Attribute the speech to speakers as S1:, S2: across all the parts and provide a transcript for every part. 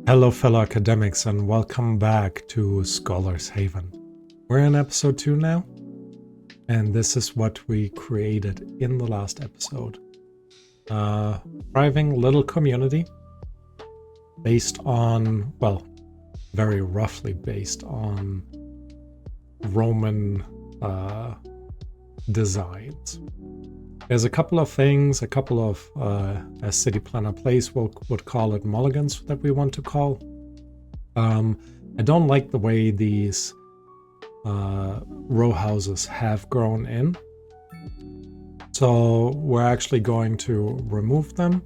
S1: Hello fellow academics and welcome back to Scholars Haven. We're in episode 2 now, and this is what we created in the last episode. Thriving little community based on, well, very roughly based on Roman designs. There's a couple of things, as City Planner Place would call it, mulligans that we want to call. I don't like the way these row houses have grown in. So we're actually going to remove them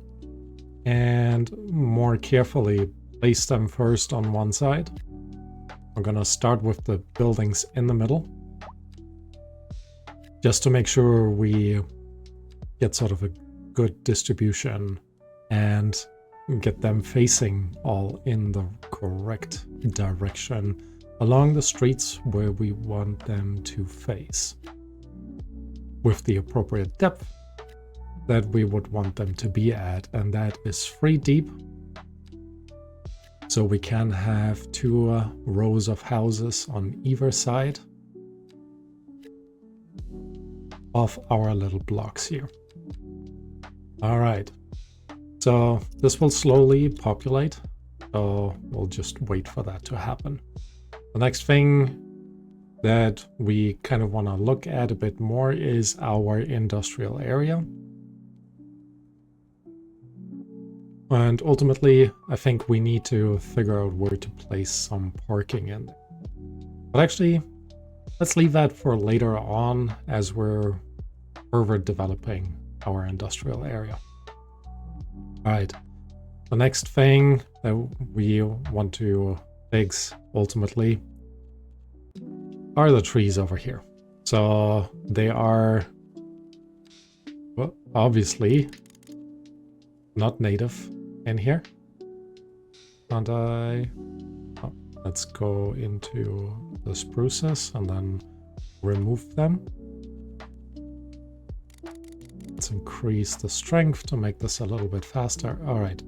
S1: and more carefully place them first on one side. We're gonna start with the buildings in the middle, just to make sure we get sort of a good distribution and get them facing all in the correct direction along the streets where we want them to face, with the appropriate depth that we would want them to be at, and that is 3 deep. So we can have 2 rows of houses on either side of our little blocks here. All right, so this will slowly populate, so we'll just wait for that to happen. The next thing that we kind of want to look at a bit more is our industrial area. And ultimately, I think we need to figure out where to place some parking in there. But actually, let's leave that for later on as we're further developing our industrial area. All right, the next thing that we want to fix ultimately are the trees over here. So they are, well, obviously not native in here. And let's go into the spruces and then remove them. Let's increase the strength to make this a little bit faster. All right,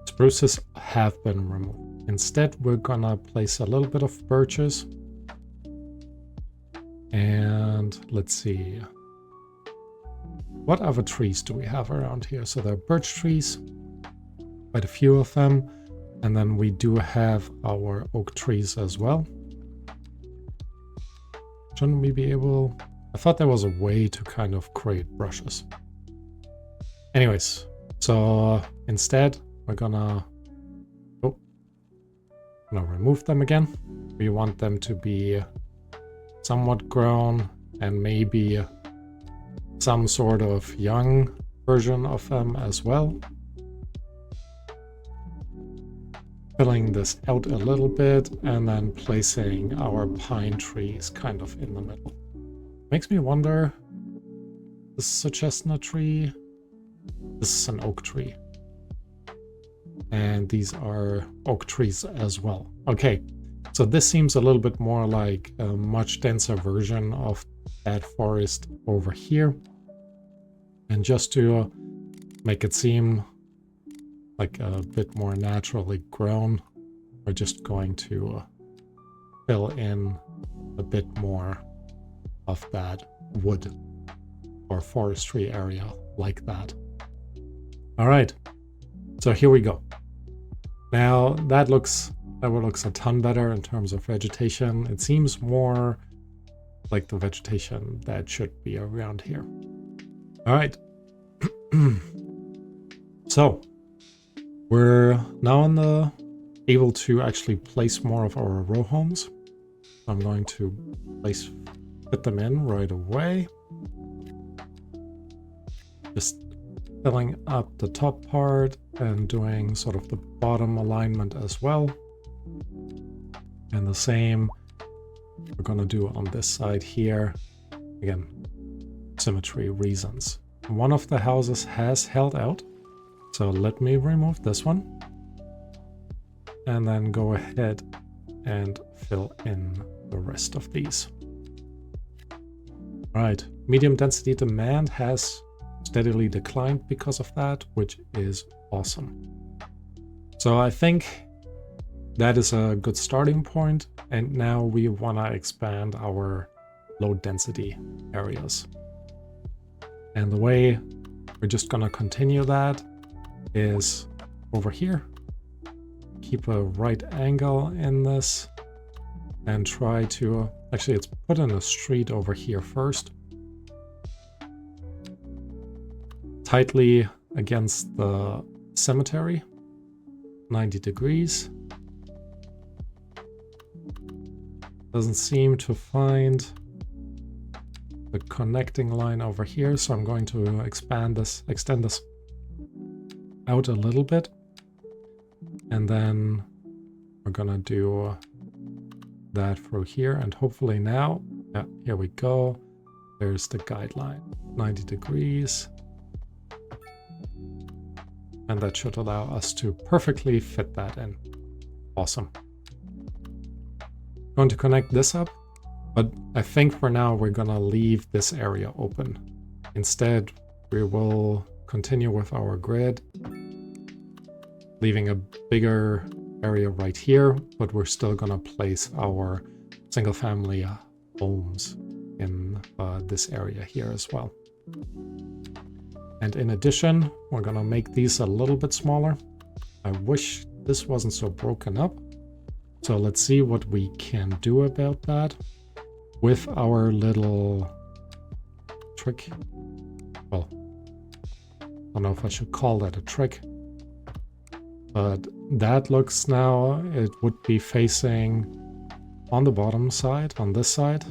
S1: spruces have been removed. Instead, we're gonna place a little bit of birches. And let's see, what other trees do we have around here? So there are birch trees, quite a few of them. And then we do have our oak trees as well. Shouldn't we be able... I thought there was a way to kind of create brushes. Anyways, so instead we're gonna remove them again. We want them to be somewhat grown and maybe some sort of young version of them as well. Filling this out a little bit and then placing our pine trees kind of in the middle. Makes me wonder, this is a chestnut tree, this is an oak tree. And these are oak trees as well. Okay, so this seems a little bit more like a much denser version of that forest over here. And just to make it seem like a bit more naturally grown, we're just going to fill in a bit more of that wood or forestry area like that. All right, so here we go. Now that looks a ton better in terms of vegetation. It seems more like the vegetation that should be around here. All right, so we're now able to actually place more of our row homes. I'm going to put them in right away. Just filling up the top part and doing sort of the bottom alignment as well. And the same we're gonna do on this side here. Again, symmetry reasons. One of the houses has held out, so let me remove this one. And then go ahead and fill in the rest of these. All right, medium density demand has steadily declined because of that, which is awesome. So I think that is a good starting point. And now we want to expand our low density areas. And the way we're just going to continue that is over here. Keep a right angle in this and try to, actually let's put in a street over here first. Tightly against the cemetery, 90 degrees. Doesn't seem to find the connecting line over here, so I'm going to extend this out a little bit. And then we're gonna do that through here, and hopefully now, yeah, here we go. There's the guideline, 90 degrees. And that should allow us to perfectly fit that in. Awesome. Going to connect this up, but I think for now we're gonna leave this area open. Instead, we will continue with our grid, leaving a bigger area right here, but we're still gonna place our single family homes in this area here as well. And in addition, we're gonna make these a little bit smaller. I wish this wasn't so broken up. So let's see what we can do about that with our little trick. Well, I don't know if I should call that a trick, but that looks now, it would be facing on the bottom side, on this side.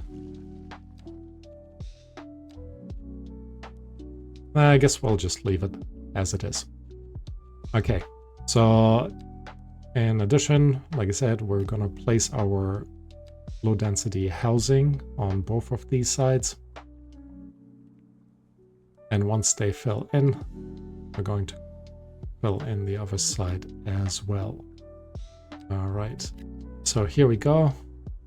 S1: I guess we'll just leave it as it is. Okay, so in addition, like I said, we're gonna place our low density housing on both of these sides. And once they fill in, we're going to fill in the other side as well. All right, so here we go.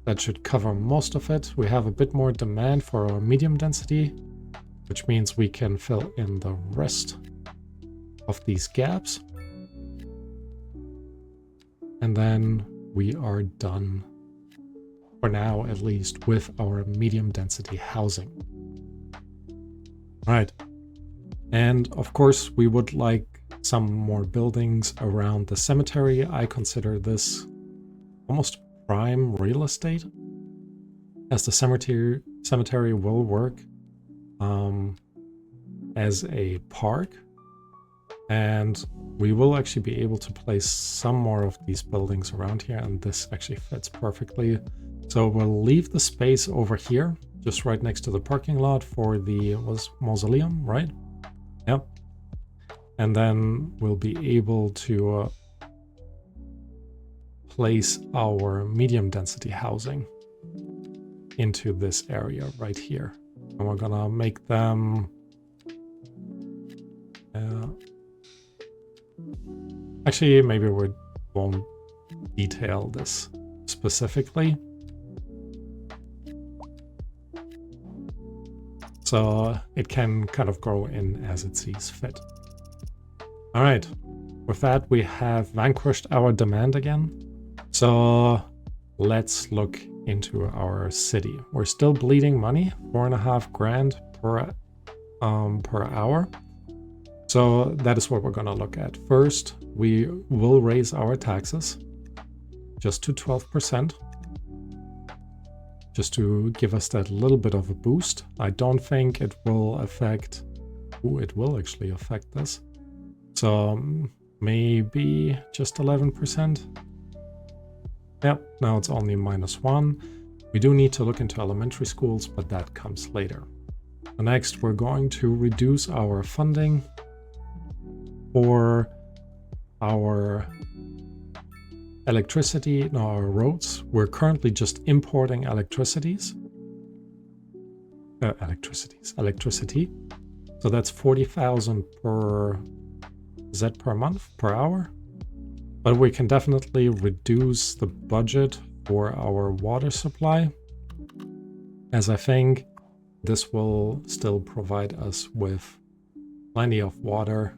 S1: That should cover most of it. We have a bit more demand for our medium density, which means we can fill in the rest of these gaps. And then we are done, for now at least, with our medium density housing. All right. And of course, we would like some more buildings around the cemetery. I consider this almost prime real estate, as the cemetery will work as a park, and we will actually be able to place some more of these buildings around here, and this actually fits perfectly. So we'll leave the space over here, just right next to the parking lot for the mausoleum, right? Yep. And then we'll be able to place our medium density housing into this area right here. And we're gonna make them actually, maybe we won't detail this specifically. So it can kind of grow in as it sees fit. All right, with that, we have vanquished our demand again. So let's look into our city. We're still bleeding money, 4.5 grand per hour. So that is what we're gonna look at. First, we will raise our taxes just to 12%, just to give us that little bit of a boost. I don't think it will affect, it will actually affect this. So maybe just 11%. Yep, now it's only -1. We do need to look into elementary schools, but that comes later. Next, we're going to reduce our funding for our electricity, no, our roads. We're currently just importing electricity. So that's 40,000 per Z per month, per hour. But we can definitely reduce the budget for our water supply, as I think this will still provide us with plenty of water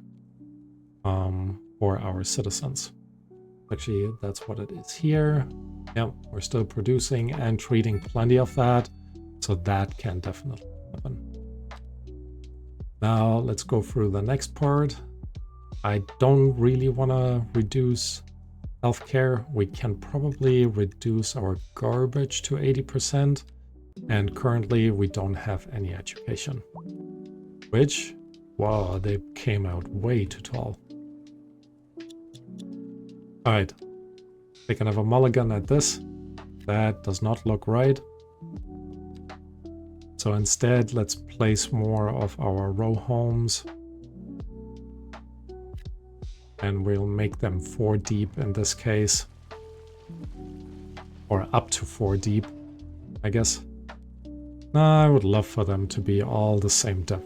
S1: for our citizens. Actually, that's what it is here. Yeah, we're still producing and treating plenty of that. So that can definitely happen. Now let's go through the next part. I don't really want to reduce healthcare. We can probably reduce our garbage to 80%. And currently we don't have any education. Which, wow, they came out way too tall. Alright, they can have a mulligan at this. That does not look right. So instead, let's place more of our row homes. And we'll make them 4 deep in this case. Or up to 4 deep, I guess. I would love for them to be all the same depth.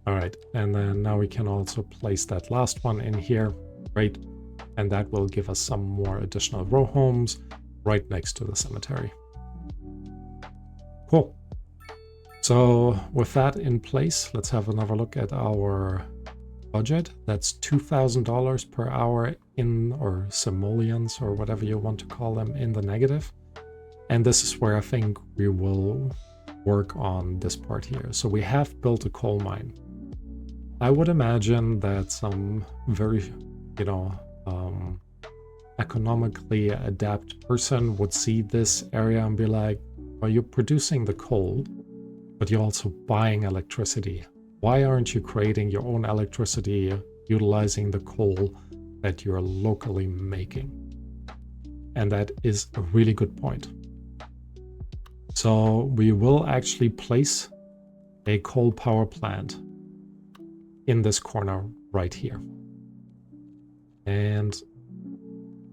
S1: Alright, and then now we can also place that last one in here. Great. And that will give us some more additional row homes right next to the cemetery. Cool. So with that in place, let's have another look at our budget. That's $2,000 per hour in, or simoleons, or whatever you want to call them, in the negative. And this is where I think we will work on this part here. So we have built a coal mine. I would imagine that some very, economically adept person would see this area and be like, well, you're producing the coal, but you're also buying electricity. Why aren't you creating your own electricity utilizing the coal that you're locally making? And that is a really good point. So we will actually place a coal power plant in this corner right here. And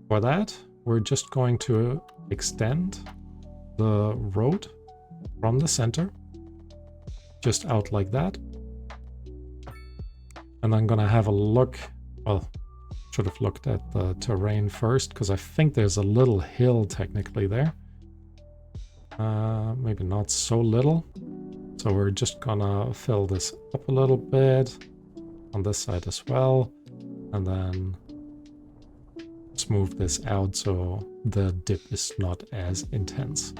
S1: for that, we're just going to extend the road from the center, just out like that. And I'm gonna have a look, well, should have looked at the terrain first, because I think there's a little hill technically there. Maybe not so little. So we're just gonna fill this up a little bit on this side as well. And then smooth this out so the dip is not as intense.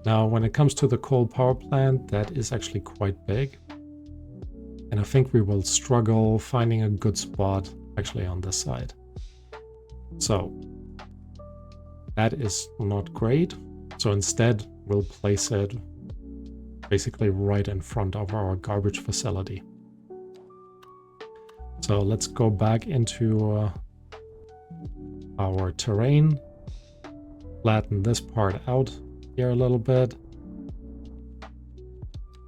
S1: Now, when it comes to the coal power plant, that is actually quite big. And I think we will struggle finding a good spot actually on this side. So that is not great. So instead, we'll place it basically right in front of our garbage facility. So let's go back into our terrain, flatten this part out here a little bit.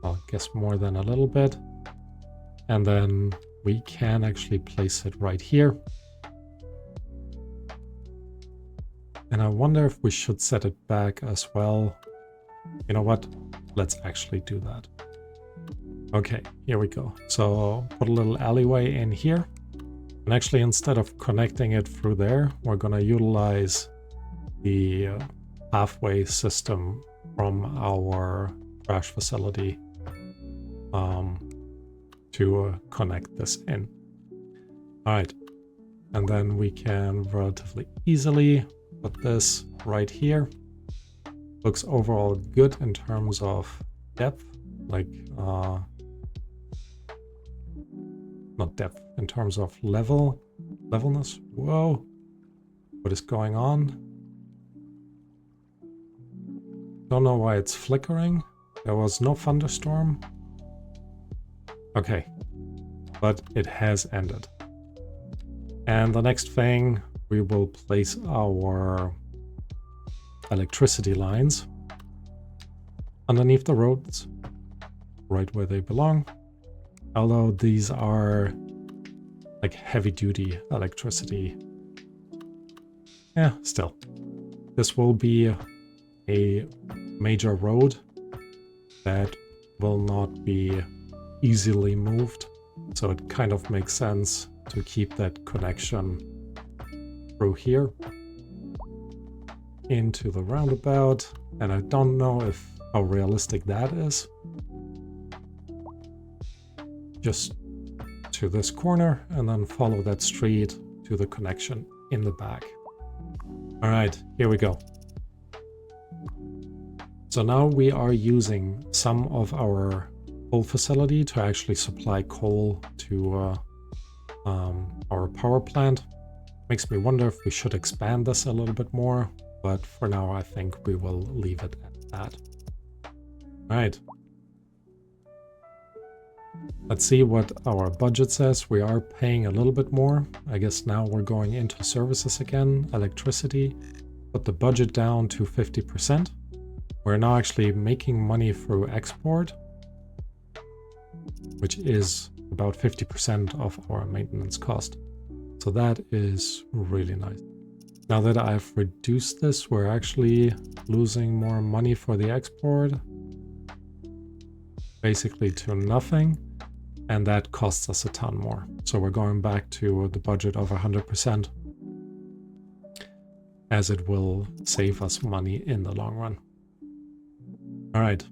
S1: I guess more than a little bit. And then we can actually place it right here. And I wonder if we should set it back as well. You know what? Let's actually do that. Okay, here we go. So put a little alleyway in here. And actually, instead of connecting it through there, we're going to utilize the pathway system from our trash facility to connect this in. All right. And then we can relatively easily put this right here. Looks overall good in terms of depth, like not depth, in terms of levelness. Whoa, what is going on? Don't know why it's flickering. There was no thunderstorm. Okay, but it has ended. And the next thing, we will place our electricity lines underneath the roads, right where they belong. Although these are like heavy-duty electricity. Yeah, still. This will be a major road that will not be easily moved. So it kind of makes sense to keep that connection through here into the roundabout. And I don't know how realistic that is. Just to this corner and then follow that street to the connection in the back. All right, here we go. So now we are using some of our coal facility to actually supply coal to our power plant. Makes me wonder if we should expand this a little bit more, but for now I think we will leave it at that. All right. Let's see what our budget says. We are paying a little bit more. I guess now we're going into services again, electricity. Put the budget down to 50%. We're now actually making money through export, which is about 50% of our maintenance cost. So that is really nice. Now that I've reduced this, we're actually losing more money for the export, basically to nothing, and that costs us a ton more. So we're going back to the budget of 100%, as it will save us money in the long run. All right,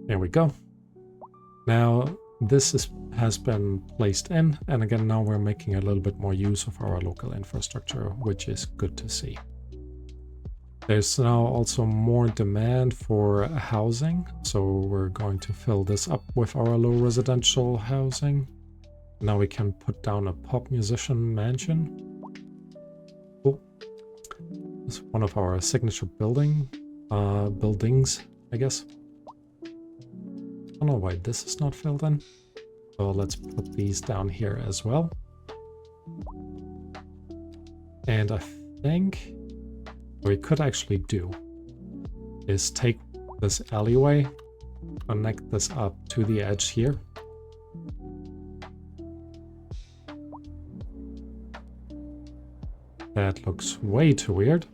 S1: here we go. Now this has been placed in, and again now we're making a little bit more use of our local infrastructure, which is good to see. There's now also more demand for housing, so we're going to fill this up with our low residential housing. Now we can put down a pop musician mansion. Cool. It's one of our signature buildings, I guess. I don't know why this is not filled in. So let's put these down here as well. And I think what we could actually do is take this alleyway, connect this up to the edge here. That looks way too weird.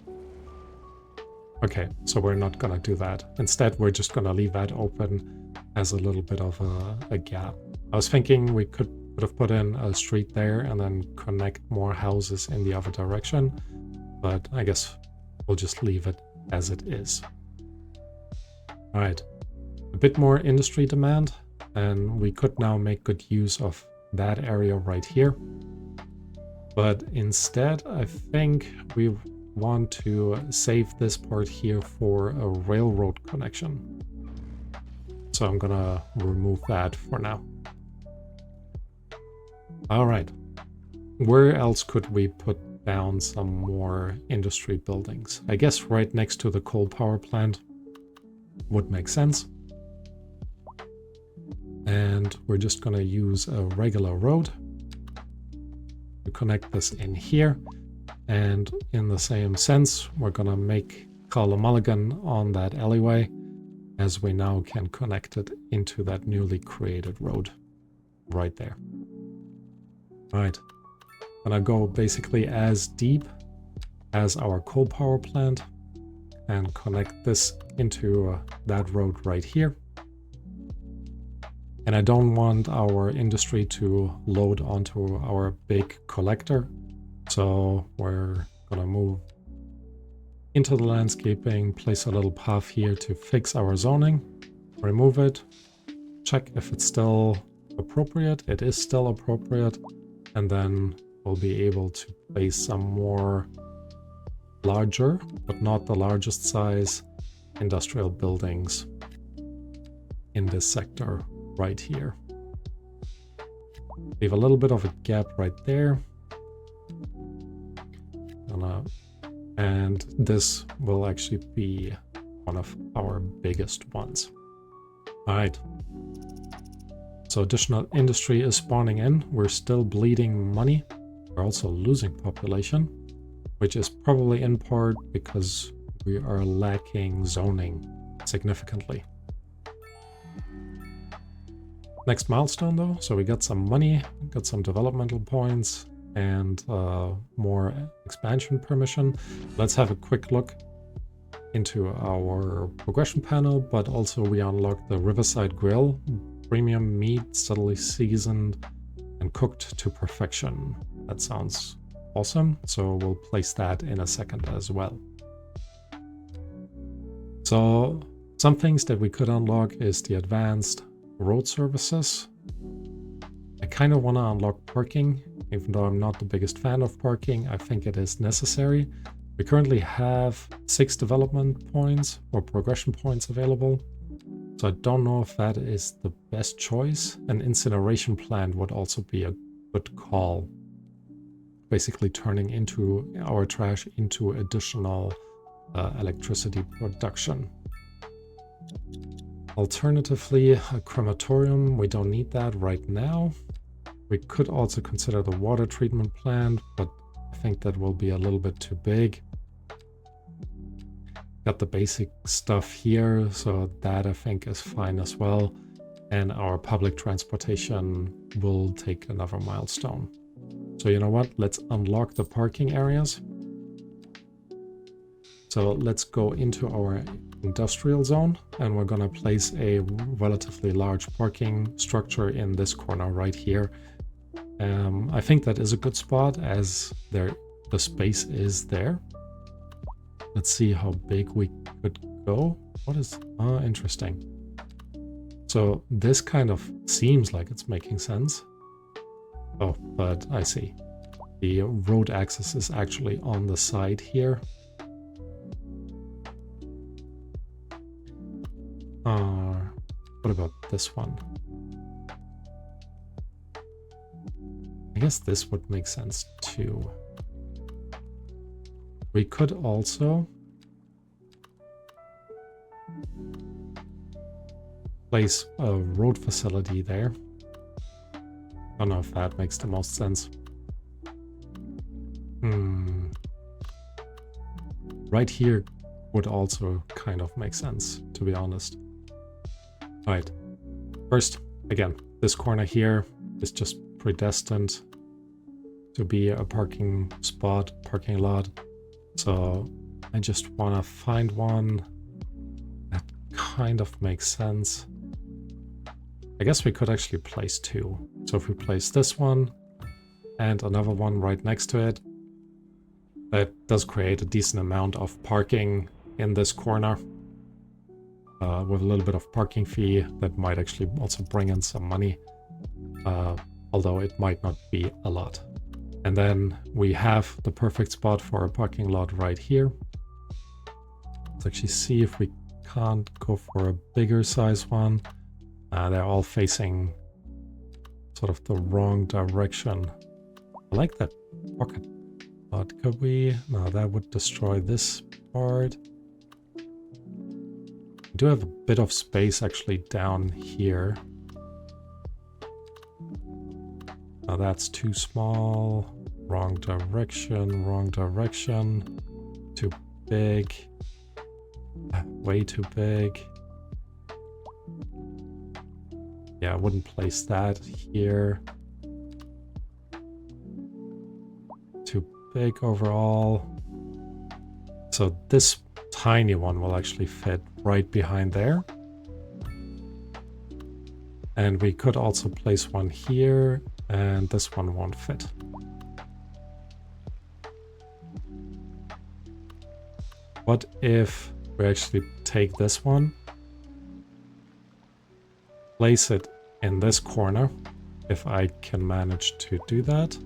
S1: Okay, so we're not gonna do that. Instead, we're just gonna leave that open as a little bit of a gap. I was thinking we could have put in a street there and then connect more houses in the other direction, but I guess we'll just leave it as it is. All right, a bit more industry demand, and we could now make good use of that area right here. But instead, I think we want to save this part here for a railroad connection. So I'm gonna remove that for now. All right, where else could we put down some more industry buildings? I guess right next to the coal power plant would make sense. And we're just gonna use a regular road to connect this in here. And in the same sense, we're gonna make call a mulligan on that alleyway, as we now can connect it into that newly created road right there. All right, gonna go basically as deep as our coal power plant and connect this into that road right here. And I don't want our industry to load onto our big collector. So we're gonna move into the landscaping, place a little path here to fix our zoning, remove it, check if it's still appropriate. It is still appropriate. And then we'll be able to place some more larger, but not the largest size, industrial buildings in this sector right here. Leave a little bit of a gap right there. And this will actually be one of our biggest ones. All right. So additional industry is spawning in. We're still bleeding money. We're also losing population, which is probably in part because we are lacking zoning significantly. Next milestone though, so we got some money, got some developmental points, and more expansion permission. Let's have a quick look into our progression panel, but also we unlocked the Riverside Grill, premium meat, subtly seasoned and cooked to perfection. That sounds awesome, so we'll place that in a second as well. So some things that we could unlock is the advanced road services. kind of want to unlock parking, even though I'm not the biggest fan of parking. I think it is necessary. We currently have 6 development points or progression points available. So I don't know if that is the best choice. An incineration plant would also be a good call. Basically turning into our trash into additional electricity production. Alternatively, a crematorium, we don't need that right now. We could also consider the water treatment plant, but I think that will be a little bit too big. Got the basic stuff here, so that I think is fine as well. And our public transportation will take another milestone. So you know what? Let's unlock the parking areas. So let's go into our industrial zone, and we're gonna place a relatively large parking structure in this corner right here. I think that is a good spot as the space is there. Let's see how big we could go. What is interesting. So this kind of seems like it's making sense. Oh, but I see. The road access is actually on the side here. What about this one? I guess this would make sense too. We could also place a road facility there. I don't know if that makes the most sense. Right here would also kind of make sense, to be honest. Alright, first, again, this corner here is just predestined to be a parking spot, parking lot. So I just want to find one that kind of makes sense. I guess we could actually place 2. So if we place this one and another one right next to it, that does create a decent amount of parking in this corner. With a little bit of parking fee that might actually also bring in some money, although it might not be a lot. And then we have the perfect spot for a parking lot right here. Let's actually see if we can't go for a bigger size one. They're all facing sort of the wrong direction. I like that pocket, but could we? No, that would destroy this part. We do have a bit of space actually down here. Now that's too small. Wrong direction, wrong direction. Too big. Way too big. Yeah, I wouldn't place that here. Too big overall. So this tiny one will actually fit right behind there. And we could also place one here, and this one won't fit. What if we actually take this one, place it in this corner, if I can manage to do that.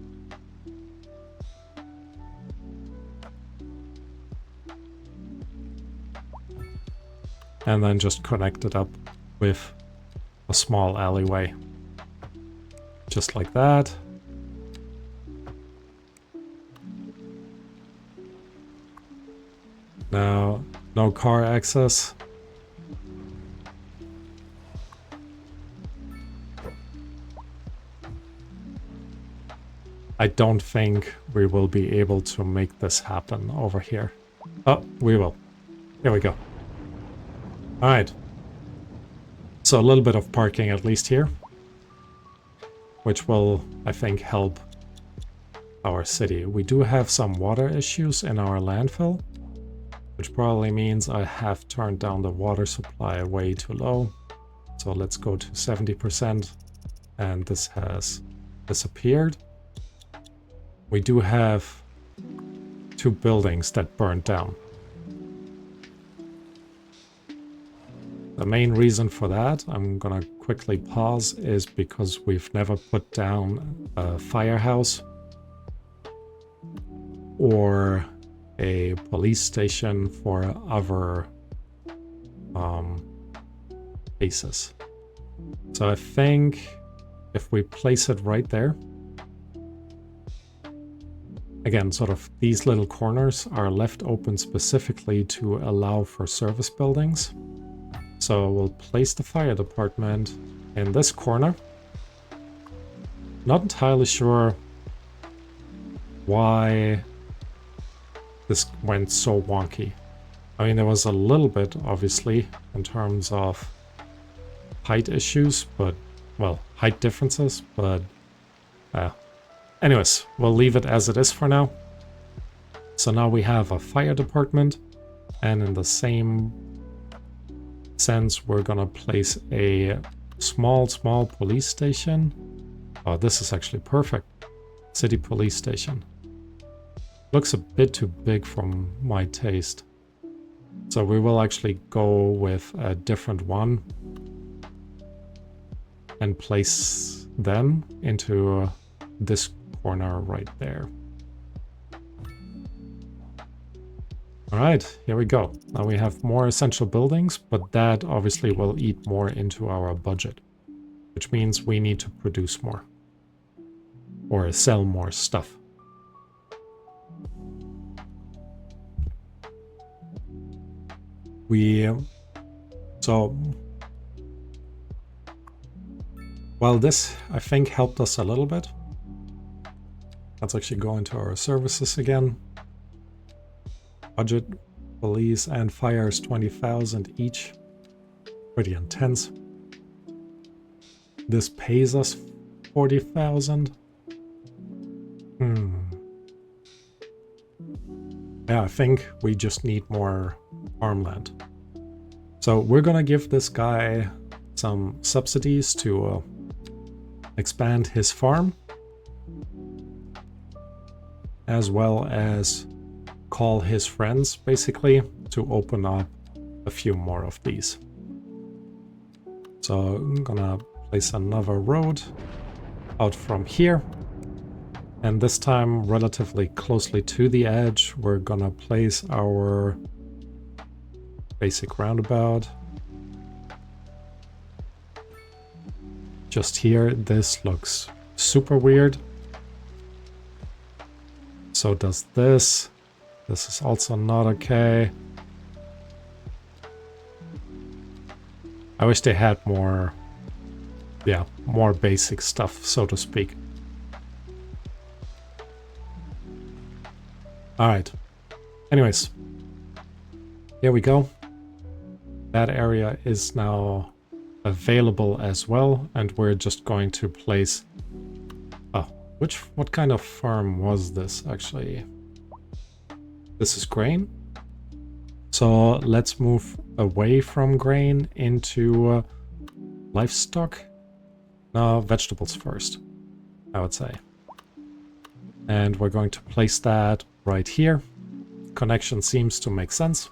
S1: And then just connect it up with a small alleyway. Just like that. Now, no car access. I don't think we will be able to make this happen over here. Oh, we will. Here we go. Alright. So a little bit of parking at least here, which will, I think, help our city. We do have some water issues in our landfill, which probably means I have turned down the water supply way too low. So let's go to 70%, and this has disappeared. We do have 2 buildings that burned down. The main reason for that, I'm gonna quickly pause, is because we've never put down a firehouse or a police station for other cases. So I think if we place it right there, again, sort of these little corners are left open specifically to allow for service buildings. So we'll place the fire department in this corner. Not entirely sure why this went so wonky. I mean, there was a little bit, obviously, in terms of height issues, but, well, height differences, but anyways, we'll leave it as it is for now. So now we have a fire department, and in the same sense, we're gonna place a small police station. Oh, this is actually perfect. City police station. Looks a bit too big for my taste. So we will actually go with a different one and place them into this corner right there. All right, here we go. Now we have more essential buildings, but that obviously will eat more into our budget, which means we need to produce more or sell more stuff. So while this, I think, helped us a little bit, let's actually go into our services again. Budget, police and fire is 20,000 each. Pretty intense. This pays us 40,000. Yeah, I think we just need more farmland. So we're gonna give this guy some subsidies to expand his farm, as well as call his friends, basically, to open up a few more of these. So I'm gonna place another road out from here. And this time, relatively closely to the edge, we're gonna place our basic roundabout. Just here, this looks super weird. So does this. This is also not okay. I wish they had more, yeah, more basic stuff, so to speak. All right. Anyways, here we go. That area is now available as well, and we're just going to place... Oh, what kind of farm was this, actually? This is grain. So let's move away from grain into livestock. No, vegetables first, I would say. And we're going to place that right here. Connection seems to make sense.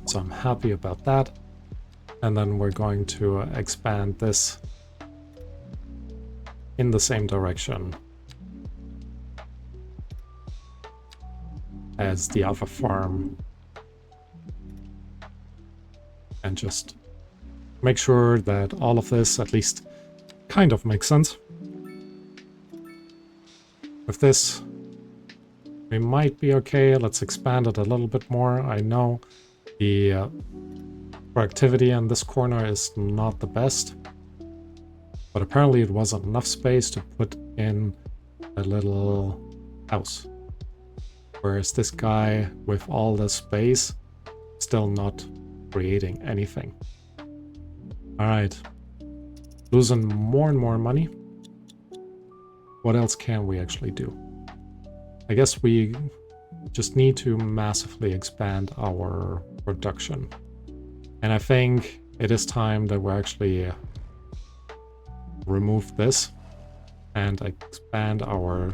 S1: So I'm happy about that. And then we're going to expand this in the same direction as the other farm. And just make sure that all of this at least kind of makes sense. With this, we might be okay. Let's expand it a little bit more. I know the productivity in this corner is not the best, but apparently it wasn't enough space to put in a little house. Whereas this guy with all the space, still not creating anything. All right, losing more and more money. What else can we actually do? I guess we just need to massively expand our production. And I think it is time that we actually remove this and expand our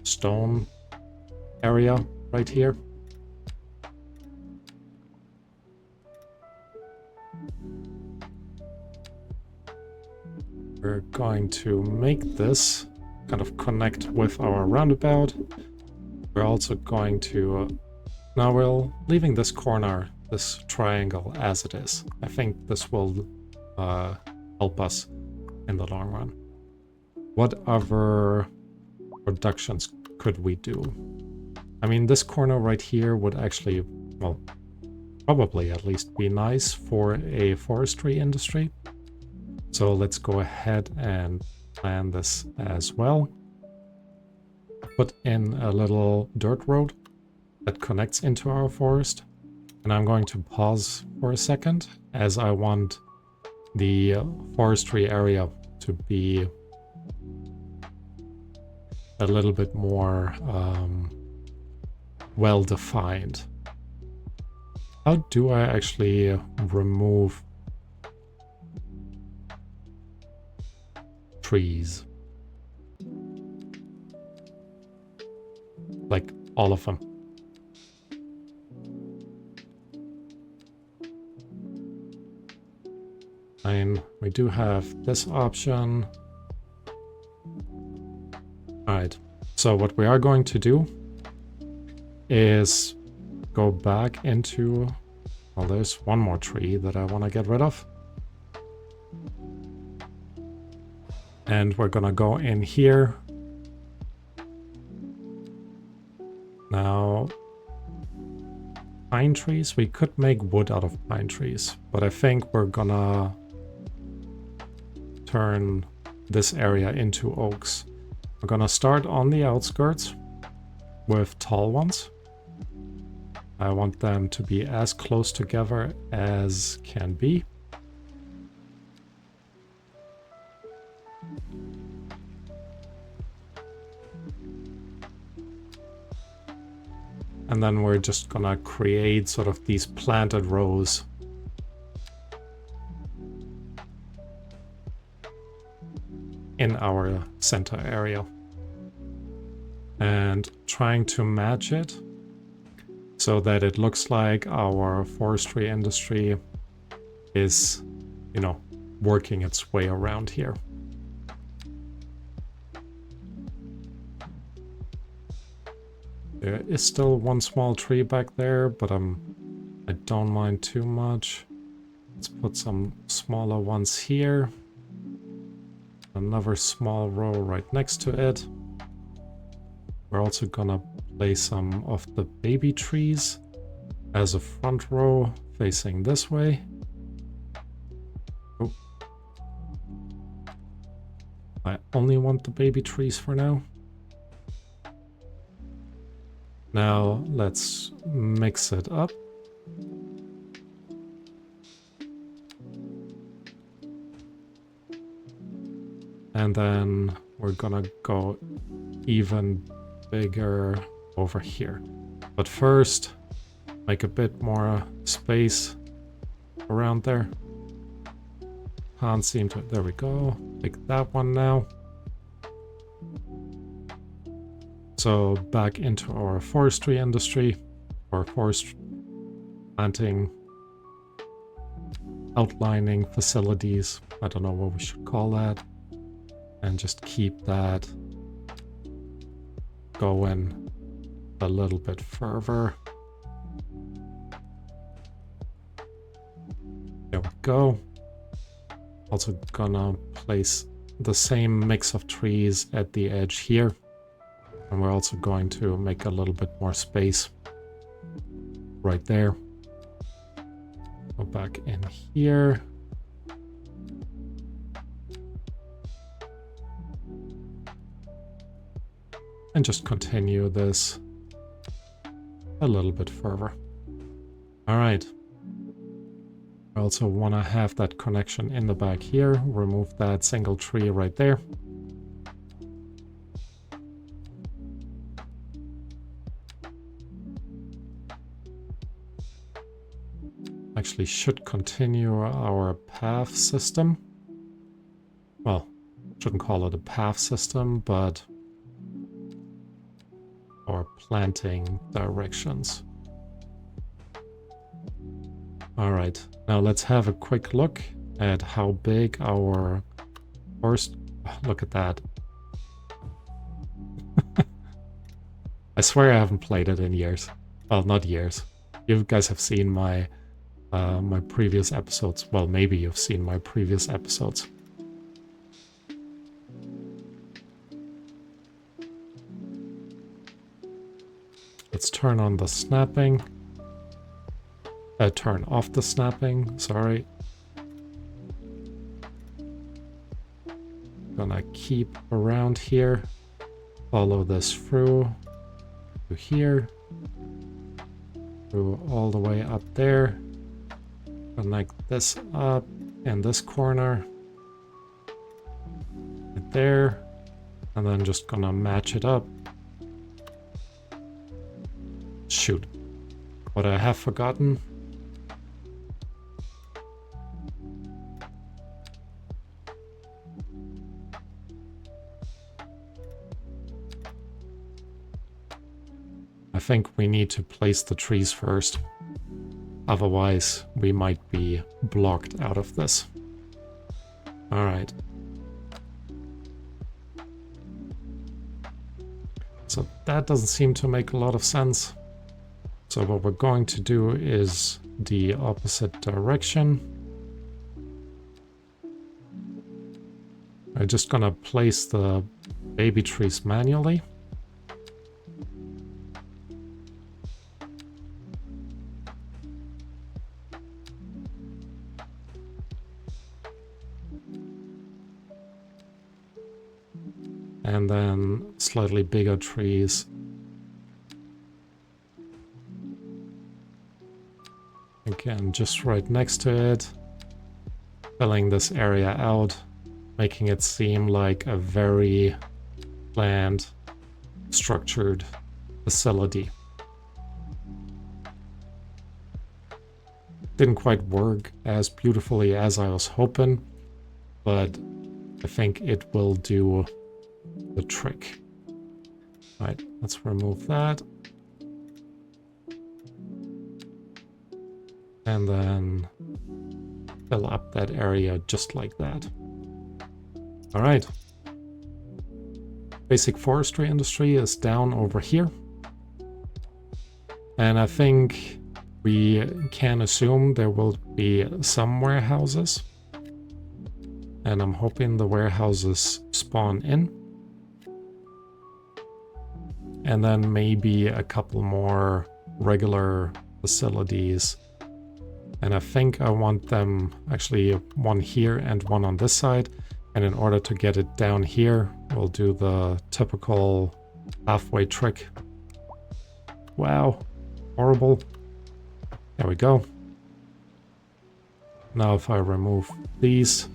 S1: stone area right here. We're going to make this kind of connect with our roundabout. We're also going to... now we're leaving this corner, this triangle as it is. I think this will help us in the long run. What other reductions could we do? I mean, this corner right here would actually, well, probably at least be nice for a forestry industry. So let's go ahead and plan this as well. Put in a little dirt road that connects into our forest. And I'm going to pause for a second as I want the forestry area to be a little bit more well-defined. How do I actually remove trees? Like all of them. And we do have this option. Alright, so what we are going to do is go back into... well, there's one more tree that I want to get rid of. And we're gonna go in here. Now, pine trees, we could make wood out of pine trees, but I think we're gonna turn this area into oaks. We're gonna start on the outskirts with tall ones. I want them to be as close together as can be. And then we're just gonna create sort of these planted rows. In our center area. And trying to match it so that it looks like our forestry industry is, you know, working its way around here. There is still one small tree back there, but I don't mind too much. Let's put some smaller ones here. Another small row right next to it. We're also gonna place some of the baby trees as a front row facing this way. Oh. I only want the baby trees for now. Now let's mix it up. And then we're gonna go even bigger over here. But first, make a bit more space around there. Can't seem to... there we go. Pick that one now. So back into our forestry industry, or forest planting, outlining facilities. I don't know what we should call that. And just keep that going a little bit further. There we go. Also gonna place the same mix of trees at the edge here. And we're also going to make a little bit more space right there. Go back in here. And just continue this a little bit further. All right. I also want to have that connection in the back here. Remove that single tree right there. Actually should continue our path system. Well, shouldn't call it a path system, but our planting directions. All right, now let's have a quick look at how big our Forest, oh, look at that. I swear I haven't played it in years. Well, not years. You guys have seen my my previous episodes. Well, maybe you've seen my previous episodes. Let's turn on the snapping. Turn off the snapping, sorry. Gonna keep around here. Follow this through to here. Through all the way up there. Connect this up in this corner. Right there. And then just gonna match it up. Shoot. What I have forgotten. I think we need to place the trees first. Otherwise, we might be blocked out of this. All right. So that doesn't seem to make a lot of sense. So what we're going to do is the opposite direction. I'm just gonna place the baby trees manually. And then slightly bigger trees. Again, just right next to it. Filling this area out, making it seem like a very planned, structured facility. Didn't quite work as beautifully as I was hoping, but I think it will do the trick. All right, let's remove that. And then fill up that area just like that. All right. Basic forestry industry is down over here. And I think we can assume there will be some warehouses. And I'm hoping the warehouses spawn in. And then maybe a couple more regular facilities. And I think I want them actually one here and one on this side. And in order to get it down here, we'll do the typical halfway trick. Wow, horrible. There we go. Now if I remove these,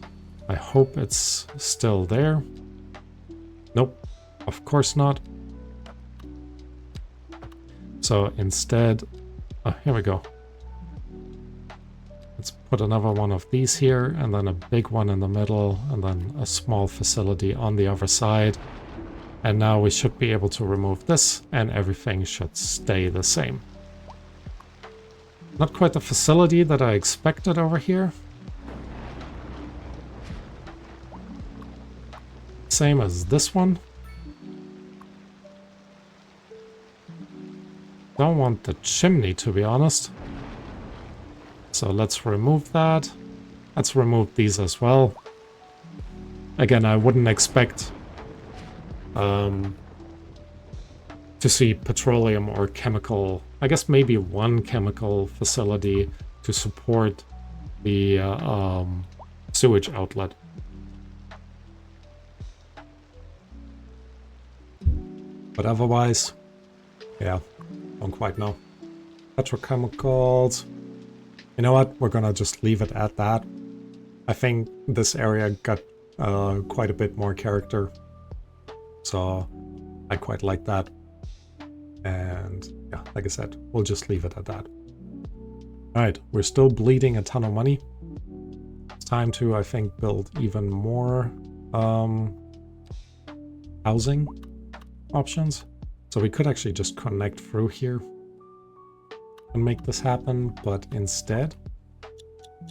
S1: I hope it's still there. Nope, of course not. So instead, oh, here we go. Let's put another one of these here, and then a big one in the middle, and then a small facility on the other side. And now we should be able to remove this, and everything should stay the same. Not quite the facility that I expected over here. Same as this one. Don't want the chimney, to be honest. So let's remove that. Let's remove these as well. Again, I wouldn't expect to see petroleum or chemical, I guess maybe one chemical facility to support the sewage outlet. But otherwise, yeah, don't quite know. Petrochemicals. You know what? We're gonna just leave it at that. I think this area got quite a bit more character. So I quite like that. And yeah, like I said, we'll just leave it at that. Alright, we're still bleeding a ton of money. It's time to, I think, build even more housing options. So we could actually just connect through here and make this happen, but instead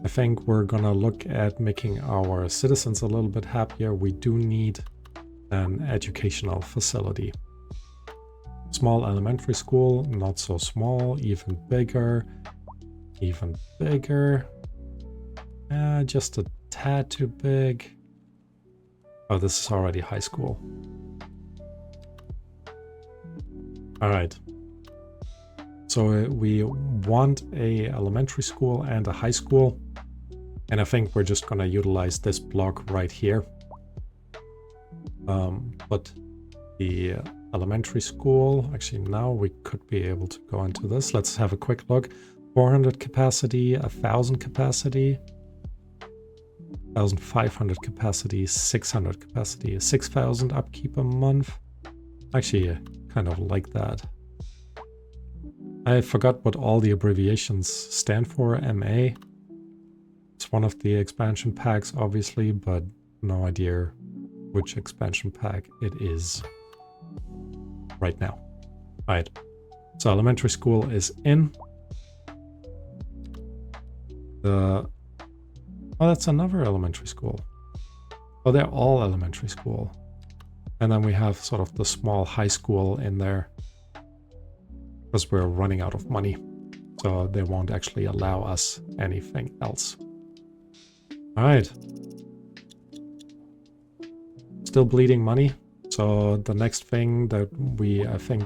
S1: I think we're gonna look at making our citizens a little bit happier. We do need an educational facility. Small elementary school, not so small, even bigger, even bigger. Just a tad too big. Oh, this is already high school. All right. So we want a elementary school and a high school. And I think we're just gonna utilize this block right here. But the elementary school, actually now we could be able to go into this. Let's have a quick look. 400 capacity, 1,000 capacity, 1,500 capacity, 600 capacity, 6,000 upkeep a month. Actually, I kind of like that. I forgot what all the abbreviations stand for. MA. It's one of the expansion packs, obviously, but no idea which expansion pack it is right now. All right. So elementary school is in. Oh, that's another elementary school. Oh, they're all elementary school. And then we have sort of the small high school in there because we're running out of money. So they won't actually allow us anything else. All right. Still bleeding money. So the next thing that we, I think,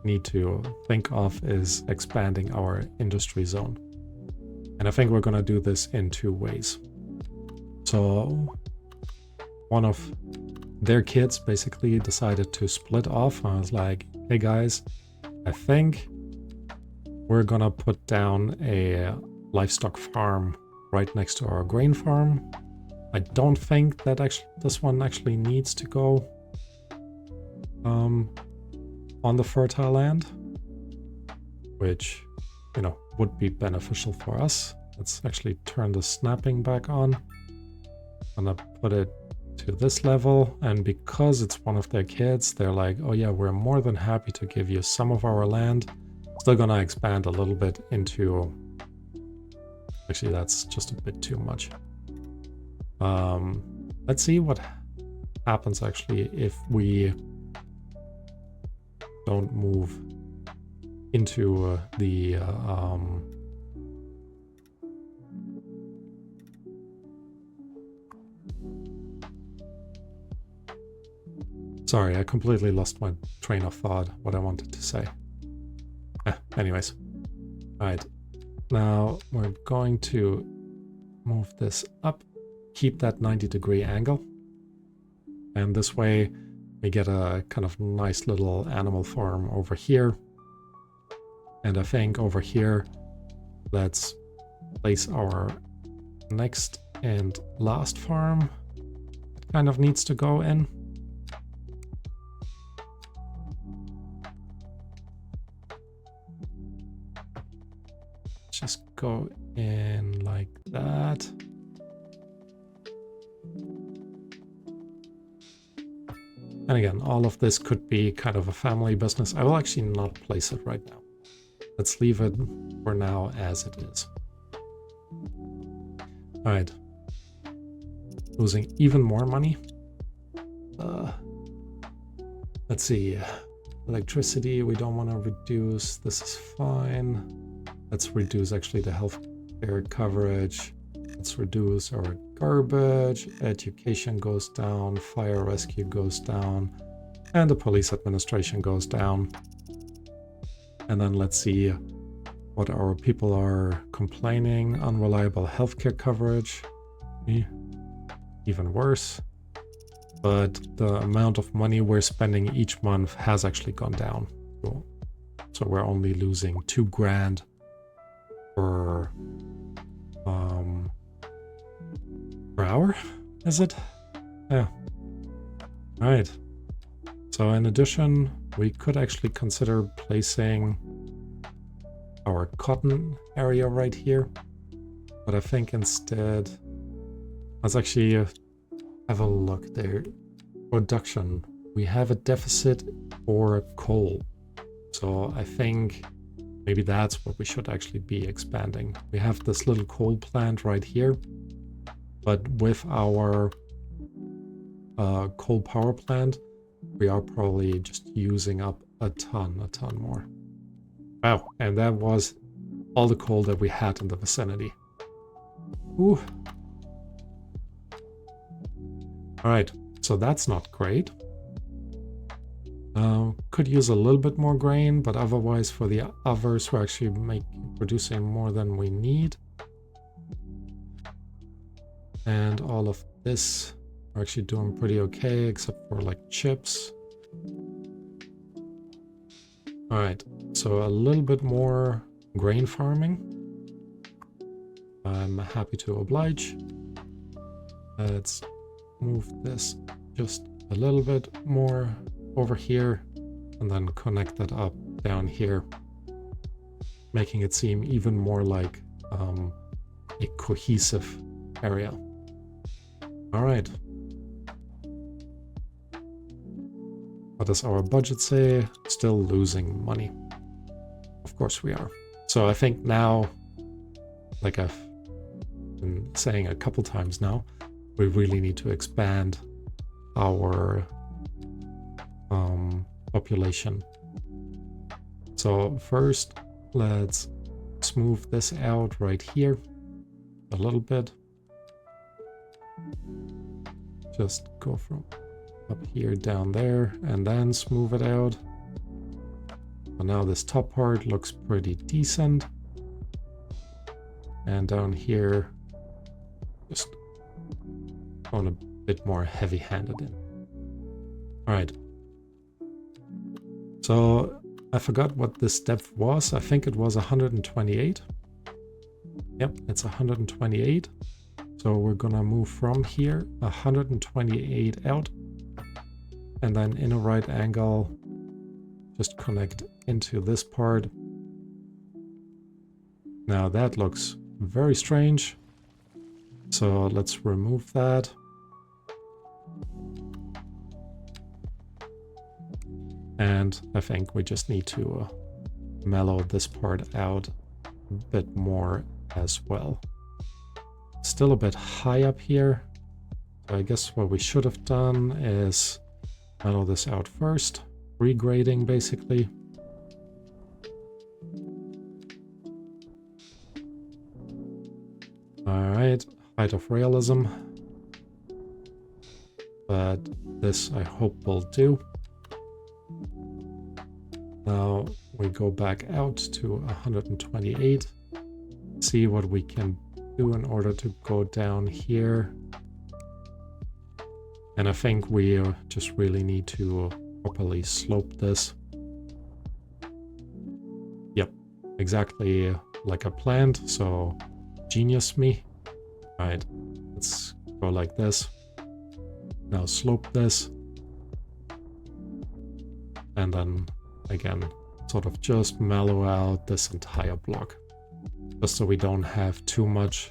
S1: need to think of is expanding our industry zone. And I think we're going to do this in 2 ways. So one of their kids basically decided to split off. I was like, hey guys, I think we're going to put down a livestock farm right next to our grain farm. I don't think that this one actually needs to go on the fertile land, which, you know, would be beneficial for us. Let's actually turn the snapping back on. I'm gonna put it to this level, and because it's one of their kids, they're like, oh yeah, we're more than happy to give you some of our land. Still gonna expand a little bit into... Actually, that's just a bit too much. Let's see what happens actually if we don't move into the sorry, I completely lost my train of thought, what I wanted to say. Anyways. Alright. Now we're going to move this up, keep that 90-degree angle. And this way we get a kind of nice little animal farm over here. And I think over here, let's place our next and last farm. It kind of needs to go in. Just go in like that. And again, all of this could be kind of a family business. I will actually not place it right now. Let's leave it for now as it is. All right. Losing even more money. Let's see. Electricity, we don't want to reduce. This is fine. Let's reduce actually the healthcare coverage. Let's reduce our garbage. Education goes down. Fire rescue goes down. And the police administration goes down. And then let's see what our people are complaining. Unreliable healthcare coverage. Even worse. But the amount of money we're spending each month has actually gone down. So we're only losing 2 grand per hour, is it? Yeah. All right. So in addition, we could actually consider placing our cotton area right here. But I think instead, let's actually have a look there. Production. We have a deficit for coal. So I think Maybe that's what we should actually be expanding. We have this little coal plant right here, but with our coal power plant, we are probably just using up a ton more. Wow, and that was all the coal that we had in the vicinity. Ooh. Alright, so that's not great. Could use a little bit more grain, but otherwise for the others we're actually producing more than we need. And all of this we're actually doing pretty okay, except for like chips. Alright, so a little bit more grain farming. I'm happy to oblige. Let's move this just a little bit more over here and then connect that up down here, making it seem even more like a cohesive area. All right. What does our budget say? Still losing money. Of course we are. So I think now, like I've been saying a couple times now, we really need to expand our population. So first, let's smooth this out right here a little bit. Just go from up here down there and then smooth it out. So now this top part looks pretty decent. And down here, just going a bit more heavy-handed in. All right. So I forgot what this depth was. I think it was 128. Yep, it's 128. So we're gonna move from here 128 out, and then in a right angle, just connect into this part. Now that looks very strange. So let's remove that. And I think we just need to mellow this part out a bit more as well. Still a bit high up here. So I guess what we should have done is mellow this out first, regrading basically. All right, height of realism. But this I hope will do. Now we go back out to 128, see what we can do in order to go down here. And I think we just really need to properly slope this. Yep, exactly like I planned, so genius me. All right, let's go like this. Now slope this. And then again, sort of just mellow out this entire block. Just so we don't have too much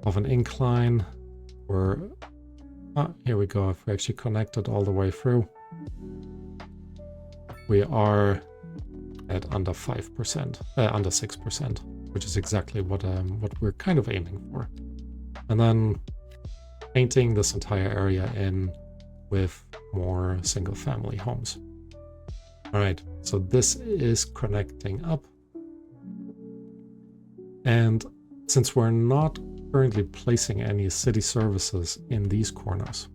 S1: of an incline. Or, here we go. If we actually connect it all the way through, we are at under 5%, under 6%, which is exactly what we're kind of aiming for. And then painting this entire area in with more single-family homes. All right, so this is connecting up. And since we're not currently placing any city services in these corners,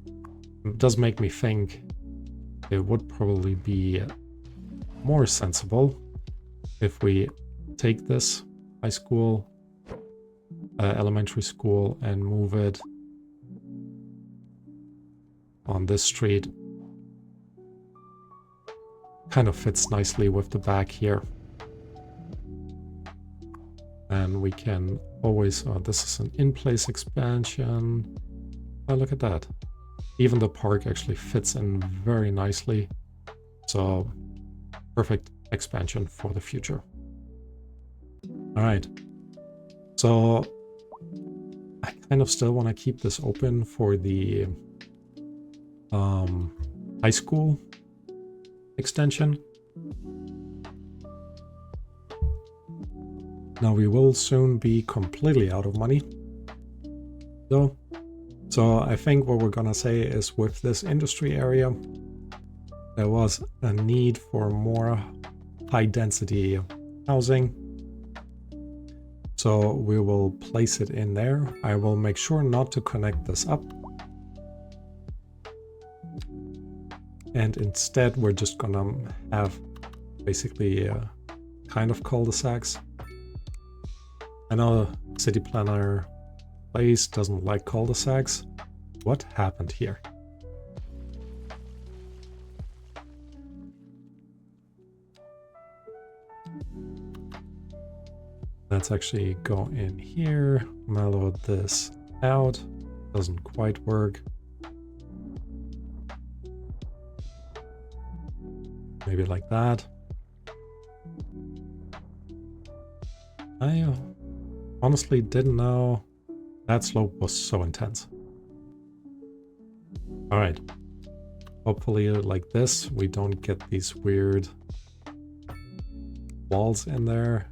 S1: it does make me think it would probably be more sensible if we take this high school, elementary school, and move it on this street. Kind of fits nicely with the back here. And we can always, this is an in-place expansion. Oh, look at that. Even the park actually fits in very nicely. So perfect expansion for the future. All right. So I kind of still want to keep this open for the high school extension. Now we will soon be completely out of money. So I think what we're gonna say is with this industry area, there was a need for more high density housing. So we will place it in there. I will make sure not to connect this up. And instead, we're just gonna have basically kind of cul-de-sacs. I know City Planner Place doesn't like cul-de-sacs. What happened here? Let's actually go in here, mellow this out. Doesn't quite work. Maybe like that. I honestly didn't know that slope was so intense. All right. Hopefully like this, we don't get these weird walls in there.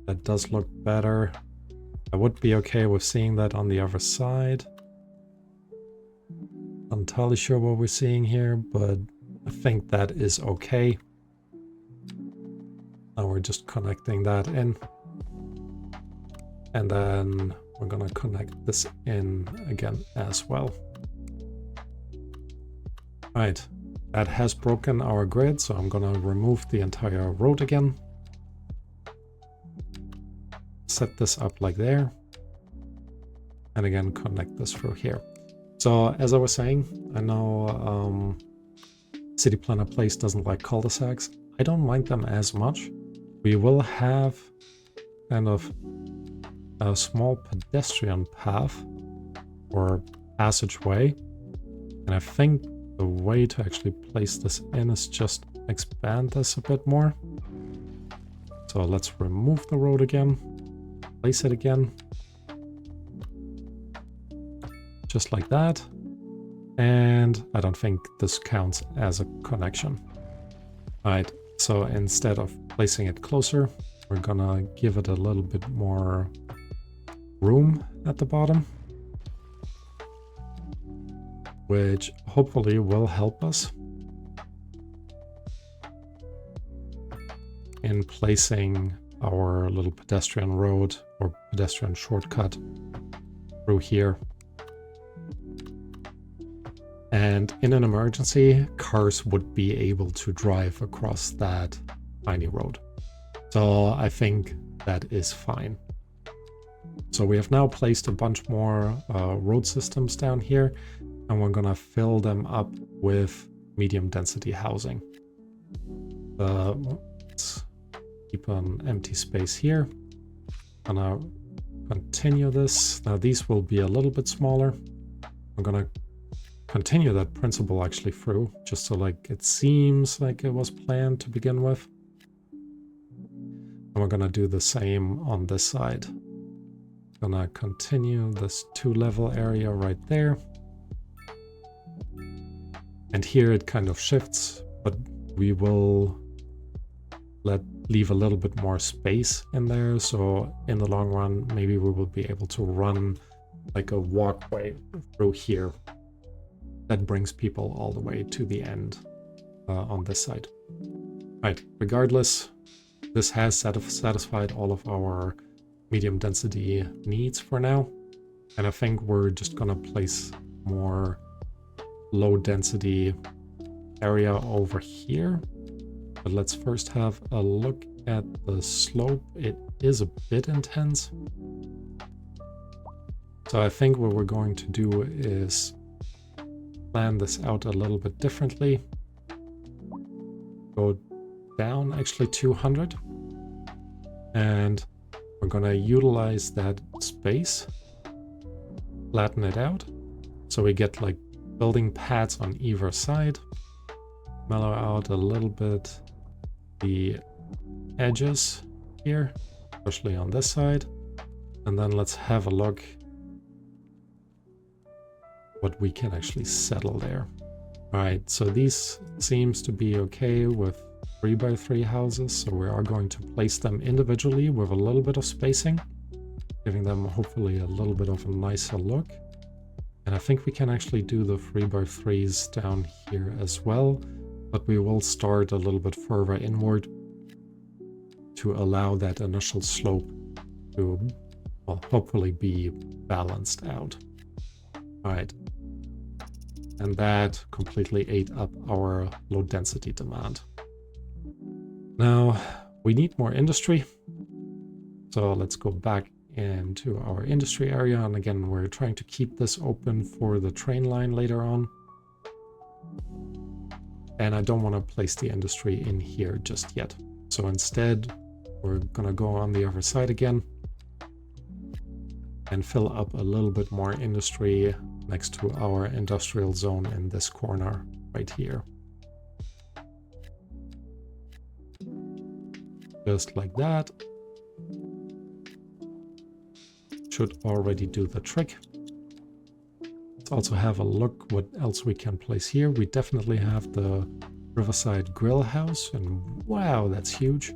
S1: That does look better. I would be okay with seeing that on the other side. Not entirely sure what we're seeing here, but I think that is okay. Now we're just connecting that in. And then we're gonna connect this in again as well. Right, that has broken our grid, so I'm gonna remove the entire road again. Set this up like there. And again, connect this through here. So as I was saying, I know City Planner Place doesn't like cul-de-sacs. I don't mind them as much. We will have kind of a small pedestrian path or passageway. And I think the way to actually place this in is just expand this a bit more. So let's remove the road again, place it again. Just like that. And I don't think this counts as a connection. All right, so instead of placing it closer, we're gonna give it a little bit more room at the bottom, which hopefully will help us in placing our little pedestrian road or pedestrian shortcut through here. And in an emergency, cars would be able to drive across that tiny road. So I think that is fine. So we have now placed a bunch more road systems down here, and we're gonna fill them up with medium density housing. Let's keep an empty space here. Gonna continue this. Now these will be a little bit smaller. I'm gonna continue that principle actually through, just so like it seems like it was planned to begin with. And we're gonna do the same on this side. Gonna continue this 2-level area right there. And here it kind of shifts, but we will leave a little bit more space in there. So in the long run, maybe we will be able to run like a walkway through here that brings people all the way to the end on this side. Right, regardless, this has satisfied all of our medium density needs for now. And I think we're just gonna place more low density area over here. But let's first have a look at the slope. It is a bit intense. So I think what we're going to do is plan this out a little bit differently. Go down actually 200. And we're gonna utilize that space, flatten it out. So we get like building pads on either side. Mellow out a little bit the edges here, especially on this side. And then let's have a look what we can actually settle there. All right, so these seems to be okay with 3x3 houses, so we are going to place them individually with a little bit of spacing, giving them hopefully a little bit of a nicer look. And I think we can actually do the 3x3s down here as well, but we will start a little bit further inward to allow that initial slope to, well, hopefully be balanced out. All right. And that completely ate up our low density demand. Now we need more industry. So let's go back into our industry area. And again, we're trying to keep this open for the train line later on. And I don't want to place the industry in here just yet. So instead, we're going to go on the other side again and fill up a little bit more industry next to our industrial zone in this corner right here. Just like that. Should already do the trick. Let's also have a look what else we can place here. We definitely have the Riverside Grill House, and wow, that's huge.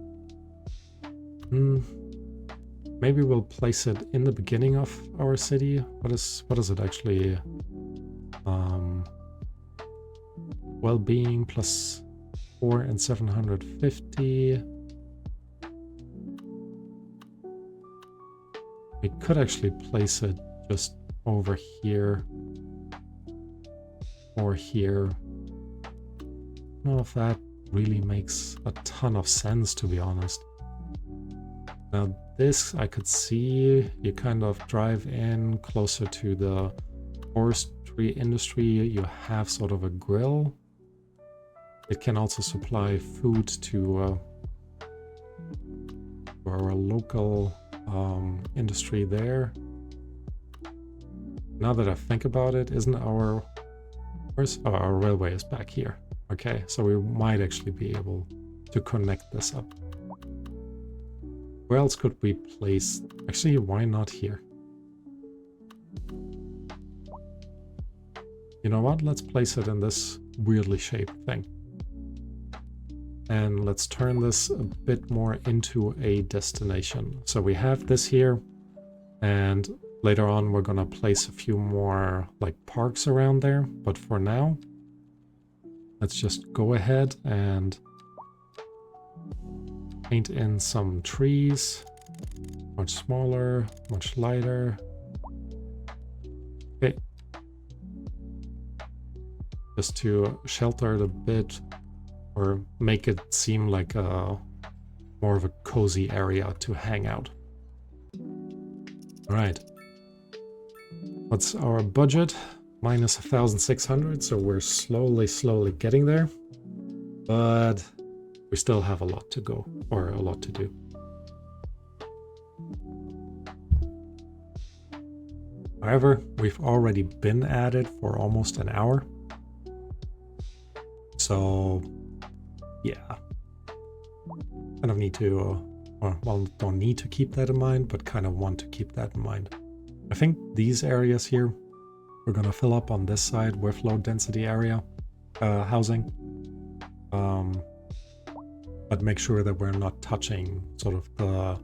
S1: Maybe we'll place it in the beginning of our city. What is it actually? Well-being plus 4 and 750. We could actually place it just over here or here. I don't know if that really makes a ton of sense, to be honest. Now this I could see, you kind of drive in closer to the forestry industry, you have sort of a grill. It can also supply food to our local industry there. Now that I think about it, isn't our railway is back here. Okay, so we might actually be able to connect this up. Where else could we place? Actually, why not here? You know what? Let's place it in this weirdly shaped thing. And let's turn this a bit more into a destination. So we have this here, and later on we're gonna place a few more like parks around there. But for now, let's just go ahead and paint in some trees. Much smaller, much lighter. Okay. Just to shelter it a bit, or make it seem like a more of a cozy area to hang out. All right. What's our budget? Minus 1,600, so we're slowly getting there. But we still have a lot to go, or a lot to do. However, we've already been at it for almost an hour. So yeah, kind of need to, well, don't need to keep that in mind, but kind of want to keep that in mind. I think these areas here, we're going to fill up on this side with low density area housing. But make sure that we're not touching sort of the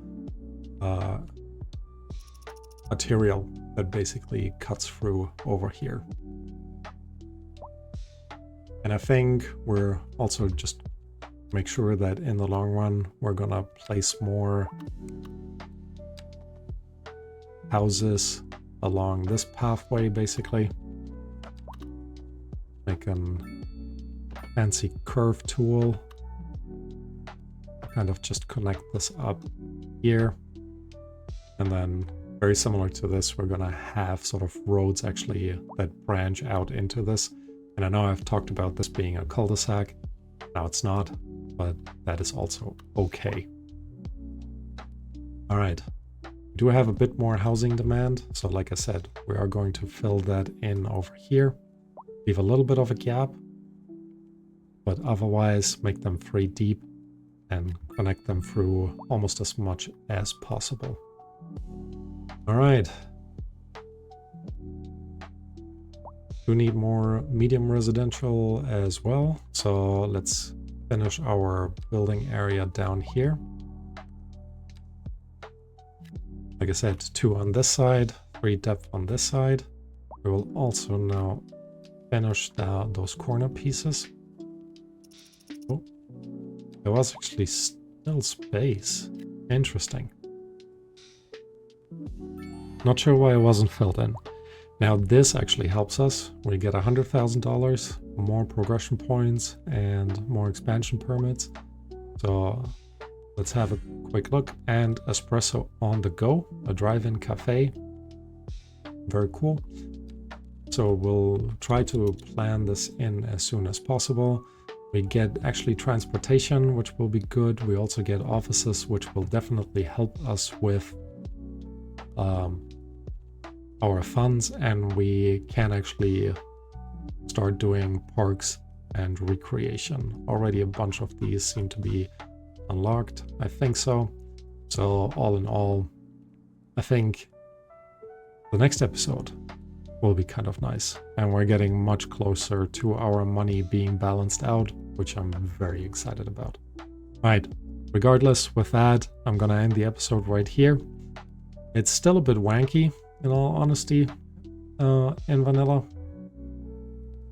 S1: material that basically cuts through over here. And I think we're also just make sure that in the long run, we're gonna place more houses along this pathway, basically. Make a fancy curve tool. Kind of just connect this up here. And then very similar to this, we're gonna have sort of roads actually that branch out into this. And I know I've talked about this being a cul-de-sac. Now it's not, but that is also okay. All right, we do have a bit more housing demand. So like I said, we are going to fill that in over here. Leave a little bit of a gap, but otherwise make them 3 deep and connect them through almost as much as possible. All right. Do need more medium residential as well. So let's finish our building area down here. Like I said, 2 on this side, 3 depth on this side. We will also now finish those corner pieces. Oh, there was actually still space. Interesting. Not sure why it wasn't filled in. Now this actually helps us. We get $100,000, more progression points, and more expansion permits. So let's have a quick look. And espresso on the go, a drive-in cafe. Very cool. So we'll try to plan this in as soon as possible. We get actually transportation, which will be good. We also get offices, which will definitely help us with our funds, and we can actually start doing parks and recreation. Already a bunch of these seem to be unlocked. I think so. So all in all, I think the next episode will be kind of nice, and we're getting much closer to our money being balanced out, which I'm very excited about. Right, regardless, with that, I'm gonna end the episode right here. It's still a bit wanky, in all honesty, in vanilla,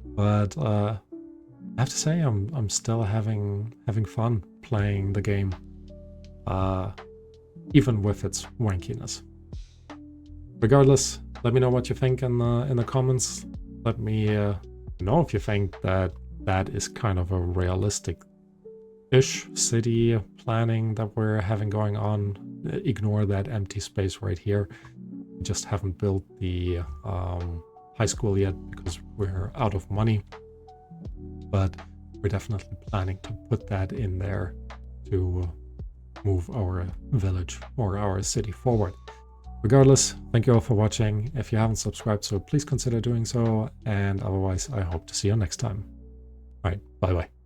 S1: but I have to say I'm still having fun playing the game, even with its wankiness. Regardless, let me know what you think in the comments. Let me know if you think that is kind of a realistic-ish city planning that we're having going on. Ignore that empty space right here. We just haven't built the high school yet because we're out of money. But we're definitely planning to put that in there to move our village or our city forward. Regardless, thank you all for watching. If you haven't subscribed, so please consider doing so. And otherwise, I hope to see you next time. All right, bye-bye.